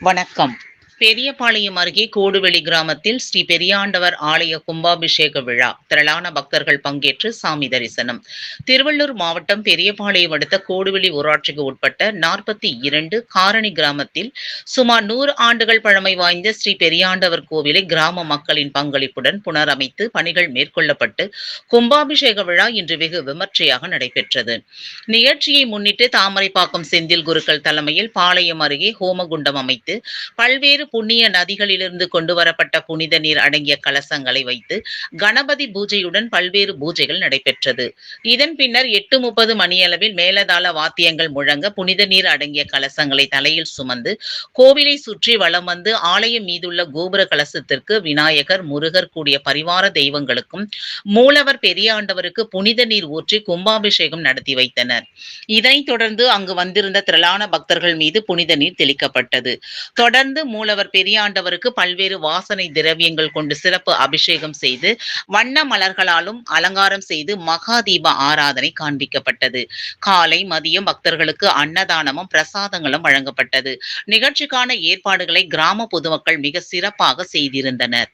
வணக்கம். பெரியபாளையம் அருகே கோடுவெளி கிராமத்தில் ஸ்ரீ பெரியாண்டவர் ஆலய கும்பாபிஷேக விழா. திரளான பக்தர்கள் பங்கேற்று சாமி தரிசனம். திருவள்ளூர் மாவட்டம் பெரியபாளையம் அடுத்த கோடுவெளி ஊராட்சிக்கு உட்பட்ட 42 காரணி கிராமத்தில் சுமார் 100 ஆண்டுகள் பழமை வாய்ந்த ஸ்ரீ பெரியாண்டவர் கோவிலை கிராம மக்களின் பங்களிப்புடன் புனரமைத்து பணிகள் மேற்கொள்ளப்பட்டு கும்பாபிஷேக விழா இன்று வெகு விமர்சையாக நடைபெற்றது. நிகழ்ச்சியை முன்னிட்டு தாமரைப்பாக்கம் செந்தில் குருக்கள் தலைமையில் பாளையம் அருகே ஹோமகுண்டம் அமைத்து பல்வேறு புண்ணிய நதிகளிலிருந்து கொண்டுவரப்பட்ட புனித நீர் அடங்கிய கலசங்களை வைத்து கணபதி பூஜையுடன் பல்வேறு பூஜைகள் நடைபெற்றது. இதன் பின்னர் 8:30 மணியளவில் மேலதாள வாத்தியங்கள் முழங்க புனித நீர் அடங்கிய கலசங்களை தலையில் சுமந்து கோவிலை சுற்றி வலம் வந்து ஆலயம் மீதுள்ள கோபுர கலசத்திற்கு விநாயகர், முருகர் கூடிய பரிவார தெய்வங்களுக்கும் மூலவர் பெரியாண்டவருக்கு புனித நீர் ஊற்றி கும்பாபிஷேகம் நடத்தி வைத்தனர். இதனைத் தொடர்ந்து அங்கு வந்திருந்த திரளான பக்தர்கள் மீது புனித நீர் தெளிக்கப்பட்டது. தொடர்ந்து மூலவர் பெரியாண்டவருக்கு பல்வேறு வாசனை திரவியங்கள் கொண்டு சிறப்பு அபிஷேகம் செய்து வண்ண மலர்களாலும் அலங்காரம் செய்து மகா தீப ஆராதனை காண்பிக்கப்பட்டது. காலை மதியம் பக்தர்களுக்கு அன்னதானமும் பிரசாதங்களும் வழங்கப்பட்டது. நிகழ்ச்சிக்கான ஏற்பாடுகளை கிராம பொதுமக்கள் மிக சிறப்பாக செய்திருந்தனர்.